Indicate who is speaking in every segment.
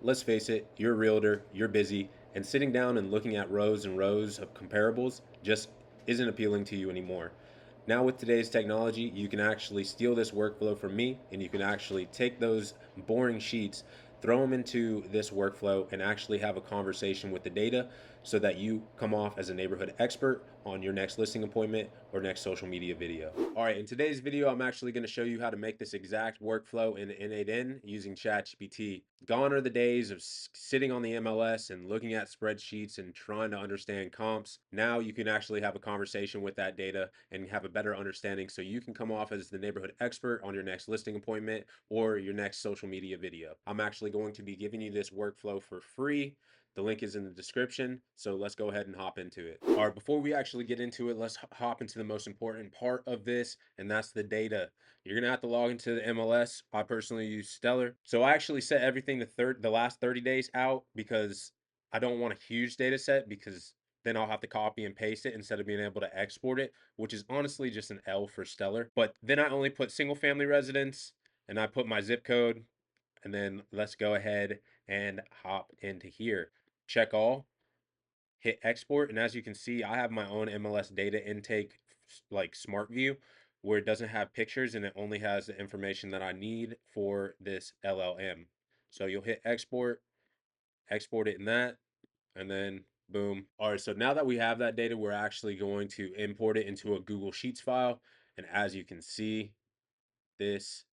Speaker 1: let's face it, you're a realtor, you're busy, and sitting down and looking at rows and rows of comparables just isn't appealing to you anymore. Now, with today's technology, you can actually steal this workflow from me and you can actually take those boring sheets, throw them into this workflow, and actually have a conversation with the data so that you come off as a neighborhood expert on your next listing appointment or next social media video. All right, in today's video, I'm actually going to show you how to make this exact workflow in n8n using ChatGPT. Gone are the days of sitting on the MLS and looking at spreadsheets and trying to understand comps. Now you can actually have a conversation with that data and have a better understanding so you can come off as the neighborhood expert on your next listing appointment or your next social media video. I'm actually going to be giving you this workflow for free. The link is in the description, so let's go ahead and hop into it. All right, before we actually get into it, let's hop into the most important part of this, and that's the data. You're gonna have to log into the MLS. I personally use Stellar. So I actually set everything the last 30 days out because I don't want a huge data set because then I'll have to copy and paste it instead of being able to export it, which is honestly just an L for Stellar. But then I only put single family residence and I put my zip code, and then let's go ahead and hop into here. Check all, hit export, and as you can see, I have my own MLS data intake like smart view where it doesn't have pictures and it only has the information that I need for this LLM. So you'll hit export, export it in that, and then boom. All right, so now that we have that data, we're actually going to import it into a Google Sheets file. And as you can see, this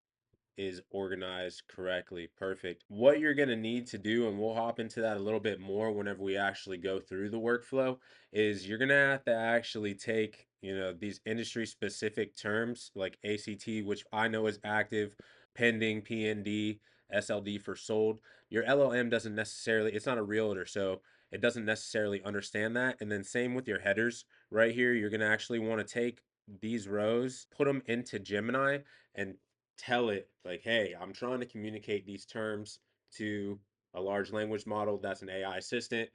Speaker 1: is organized correctly. Perfect. What you're going to need to do, and we'll hop into that a little bit more whenever we actually go through the workflow, is you're going to have to actually take, these industry specific terms like ACT, which I know is active, pending, PND, SLD for sold. Your LLM doesn't necessarily, it's not a realtor, so it doesn't necessarily understand that. And then same with your headers right here. You're going to actually want to take these rows, put them into Gemini, and tell it like, hey, I'm trying to communicate these terms to a large language model that's an AI assistant.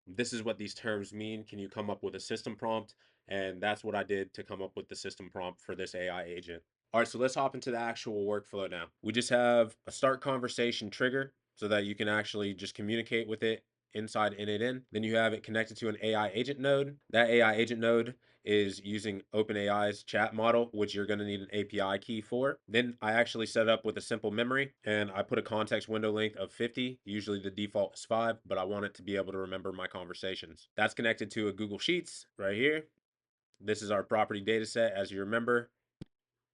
Speaker 1: This is what these terms mean. Can you come up with a system prompt? And that's what I did to come up with the system prompt for this AI agent. All right, so let's hop into the actual workflow now. We just have a start conversation trigger so that you can actually just communicate with it inside n8n. Then you have it connected to an AI agent node. That AI agent node is using OpenAI's chat model, which you're going to need an API key for. Then I actually set up with a simple memory and I put a context window length of 50. Usually the default is 5, but I want it to be able to remember my conversations. That's connected to a Google Sheets right here. This is our property data set, as you remember,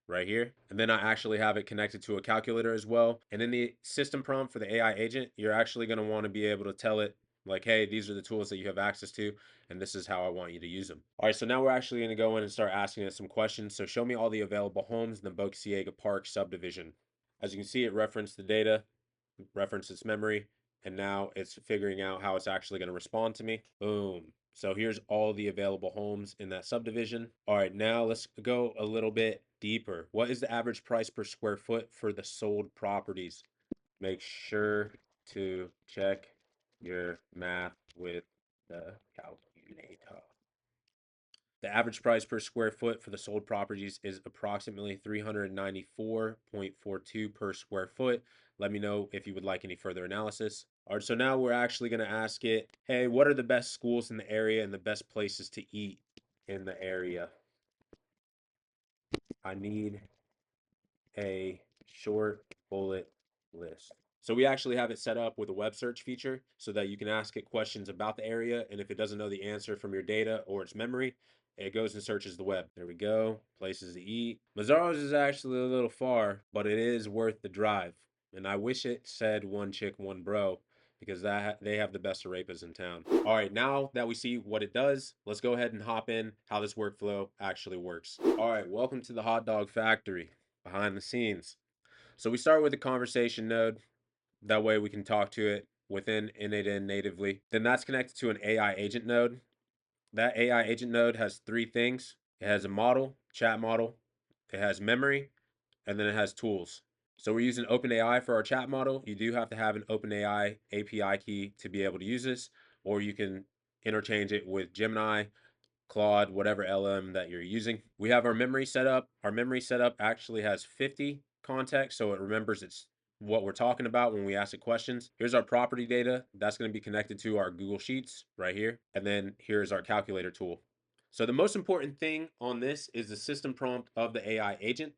Speaker 1: right here. And then I actually have it connected to a calculator as well. And in the system prompt for the AI agent, you're actually going to want to be able to tell it like, hey, these are the tools that you have access to, and this is how I want you to use them. All right, so now we're actually going to go in and start asking it some questions. So show me all the available homes in the Bocasiega Park subdivision. As you can see, it referenced the data, referenced its memory, and now it's figuring out how it's actually going to respond to me. Boom. So here's all the available homes in that subdivision. All right, now let's go a little bit deeper. What is the average price per square foot for the sold properties? Make sure to check your math with the calculator. The average price per square foot for the sold properties is approximately 394.42 per square foot. Let me know if you would like any further analysis. All right, so now we're actually going to ask it, hey, what are the best schools in the area and the best places to eat in the area? I need a short bullet list. So we actually have it set up with a web search feature so that you can ask it questions about the area. And if it doesn't know the answer from your data or its memory, it goes and searches the web. There we go. Places to eat. Mazzaro's is actually a little far, but it is worth the drive. And I wish it said one chick, one bro, because they have the best arepas in town. All right, now that we see what it does, let's go ahead and hop in how this workflow actually works. All right, welcome to the hot dog factory, behind the scenes. So we start with the conversation node. That way we can talk to it within n8n natively. Then that's connected to an AI agent node. That AI agent node has three things. It has a model, chat model, it has memory, and then it has tools. So we're using OpenAI for our chat model. You do have to have an OpenAI API key to be able to use this, or you can interchange it with Gemini, Claude, whatever LM that you're using. We have our memory set up. Our memory setup actually has 50 context, so it remembers its what we're talking about when we ask it questions. Here's our property data. That's going to be connected to our Google Sheets right here. And then here's our calculator tool. So the most important thing on this is the system prompt of the AI agent,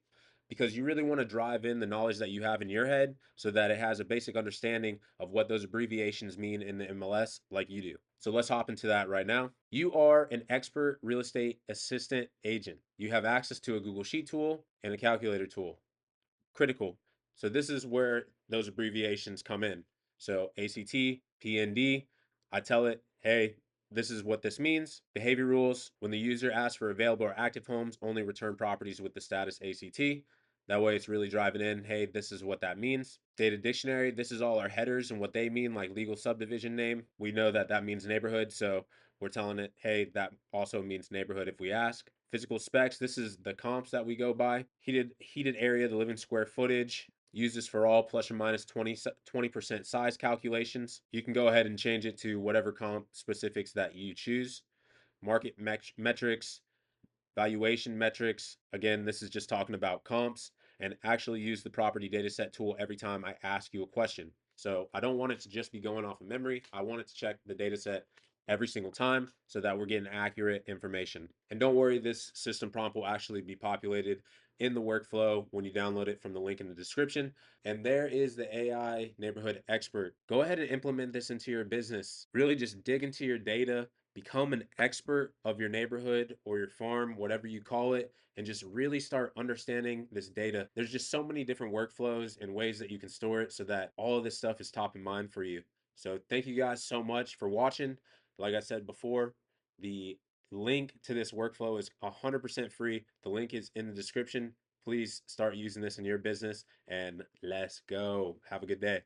Speaker 1: because you really want to drive in the knowledge that you have in your head so that it has a basic understanding of what those abbreviations mean in the MLS like you do. So let's hop into that right now. You are an expert real estate assistant agent. You have access to a Google Sheet tool and a calculator tool. Critical. So this is where those abbreviations come in. So ACT, PND, I tell it, hey, this is what this means. Behavior rules: when the user asks for available or active homes, only return properties with the status ACT. That way it's really driving in, hey, this is what that means. Data dictionary, this is all our headers and what they mean, like legal subdivision name. We know that that means neighborhood, so we're telling it, hey, that also means neighborhood if we ask. Physical specs, this is the comps that we go by. Heated area, the living square footage. Use this for all plus or minus 20% size calculations. You can go ahead and change it to whatever comp specifics that you choose. Market metrics, valuation metrics. Again, this is just talking about comps, and actually use the property data set tool every time I ask you a question. So I don't want it to just be going off of memory. I want it to check the data set every single time so that we're getting accurate information. And don't worry, this system prompt will actually be populated in the workflow when you download it from the link in the description. And there is the AI neighborhood expert. Go ahead and implement this into your business. Really just dig into your data, become an expert of your neighborhood or your farm, whatever you call it, and just really start understanding this data. There's just so many different workflows and ways that you can store it so that all of this stuff is top of mind for you. So thank you guys so much for watching. Like I said before, the link to this workflow is 100% free. The link is in the description. Please start using this in your business, and let's go. Have a good day.